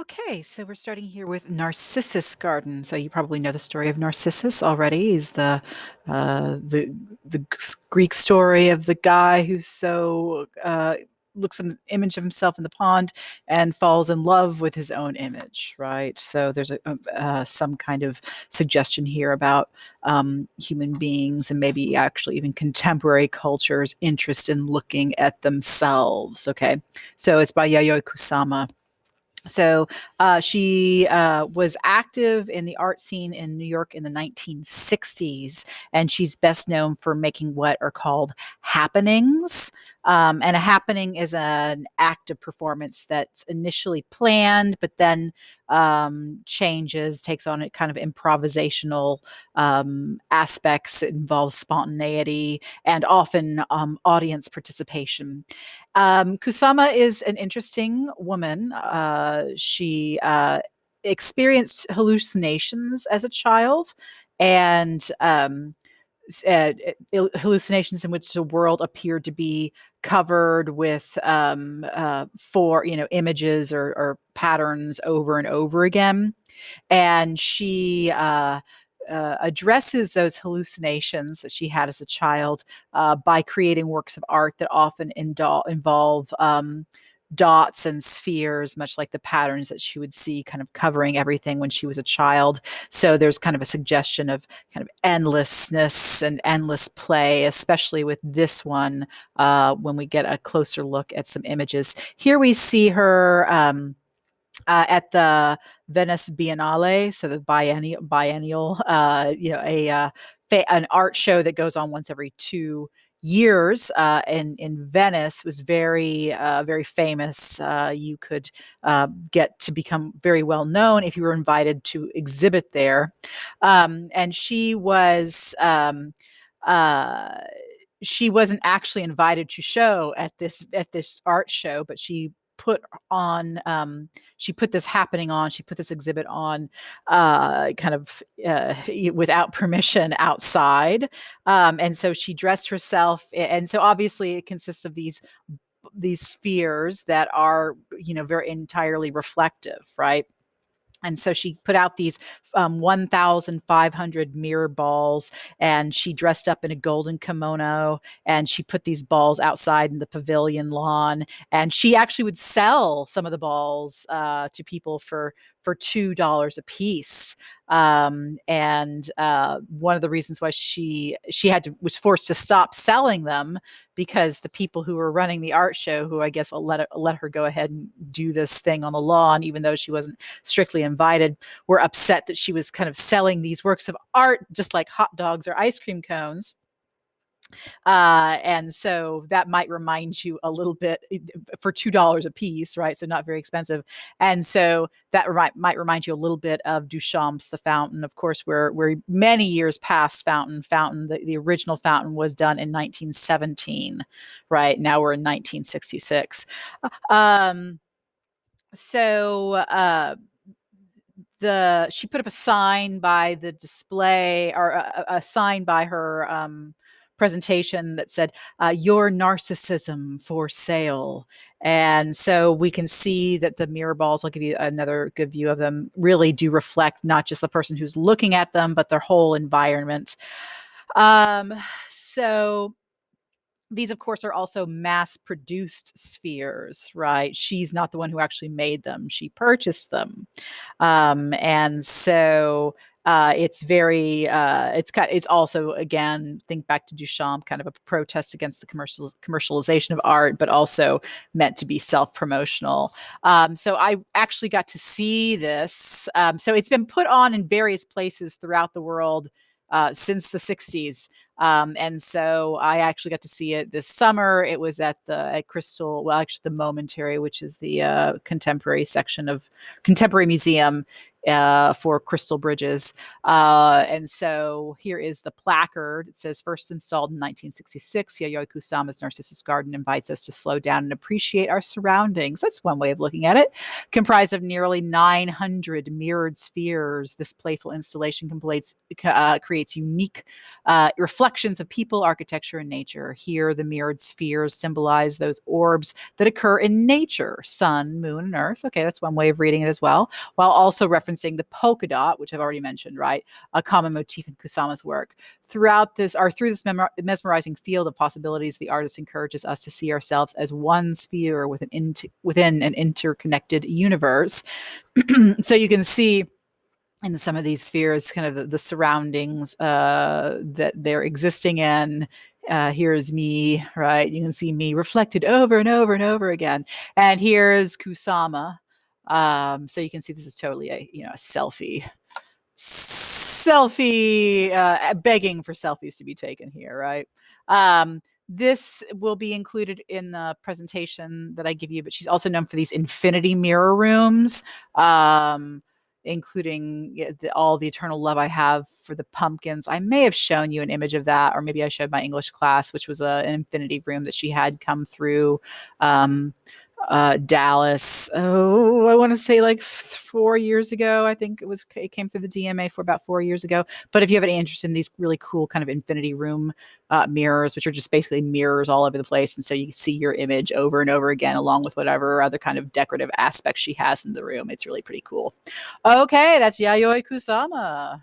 Okay, so we're starting here with Narcissus Garden. So you probably know the story of Narcissus already. He's the Greek story of the guy who's looks at an image of himself in the pond and falls in love with his own image, right? So there's some kind of suggestion here about human beings and maybe actually even contemporary culture's interest in looking at themselves. Okay, so it's by Yayoi Kusama. So she was active in the art scene in New York in the 1960s, and she's best known for making what are called happenings. And a happening is an act of performance that's initially planned, but then changes, takes on a kind of improvisational aspects. It involves spontaneity and often audience participation. Kusama is an interesting woman. She experienced hallucinations as a child, and hallucinations in which the world appeared to be covered with for images or patterns over and over again, and she addresses those hallucinations that she had as a child by creating works of art that often involve dots and spheres, much like the patterns that she would see kind of covering everything when she was a child. So there's kind of a suggestion of kind of endlessness and endless play, especially with this one when we get a closer look at some images. Here we see her at the Venice Biennale, so the biennial, an art show that goes on once every 2 years in Venice, was very famous. You could get to become very well known if you were invited to exhibit there, and she wasn't actually invited to show at this art show, but put on she put this happening on she put this exhibit on kind of without permission outside, and so she dressed herself, and so obviously it consists of these spheres that are very entirely reflective, right? And so she put out these 1,500 mirror balls, and she dressed up in a golden kimono, and she put these balls outside in the pavilion lawn. And she actually would sell some of the balls to people for $2 a piece. And one of the reasons why she was forced to stop selling them, because the people who were running the art show, who I guess let her go ahead and do this thing on the lawn, even though she wasn't strictly invited, were upset that she was kind of selling these works of art just like hot dogs or ice cream cones. And so that might remind you a little bit, for $2 a piece, right? So not very expensive. And so that might remind you a little bit of Duchamp's The Fountain. Of course, we're many years past Fountain. The original Fountain was done in 1917, right? Now we're in 1966. So she put up a sign by the display, or a sign by her presentation that said, "Your narcissism for sale." And so we can see that the mirror balls, I'll give you another good view of them, really do reflect not just the person who's looking at them, but their whole environment. So these, of course, are also mass-produced spheres, right? She's not the one who actually made them. She purchased them. And so it's also, again, think back to Duchamp, kind of a protest against the commercialization of art, but also meant to be self-promotional. So I actually got to see this. So it's been put on in various places throughout the world since the 60s. And so I actually got to see it this summer. It was at Crystal, well, actually the Momentary, which is the contemporary section of Contemporary Museum for Crystal Bridges. And so here is the placard. It says, "First installed in 1966, Yayoi Kusama's Narcissus Garden invites us to slow down and appreciate our surroundings." That's one way of looking at it. Comprised of nearly 900 mirrored spheres, this playful installation creates unique reflections reflections of people, architecture, and nature. Here, the mirrored spheres symbolize those orbs that occur in nature, sun, moon, and earth. Okay, that's one way of reading it as well, while also referencing the polka dot, which I've already mentioned, right? A common motif in Kusama's work. Through this mesmerizing field of possibilities, the artist encourages us to see ourselves as one sphere within an interconnected universe. So you can see in some of these spheres kind of the surroundings that they're existing in. Here's me, right? You can see me reflected over and over and over again. And here's Kusama. So you can see this is totally a selfie begging for selfies to be taken here, right? This will be included in the presentation that I give you, but she's also known for these infinity mirror rooms, including all the eternal love I have for the pumpkins. I may have shown you an image of that, or maybe I showed my English class, which was an infinity room that she had come through Dallas. Oh, I want to say like 4 years ago. I think it came through the DMA for about 4 years ago. But if you have any interest in these really cool kind of infinity room mirrors, which are just basically mirrors all over the place, and so you see your image over and over again, along with whatever other kind of decorative aspects she has in the room. It's really pretty cool. Okay, that's Yayoi Kusama.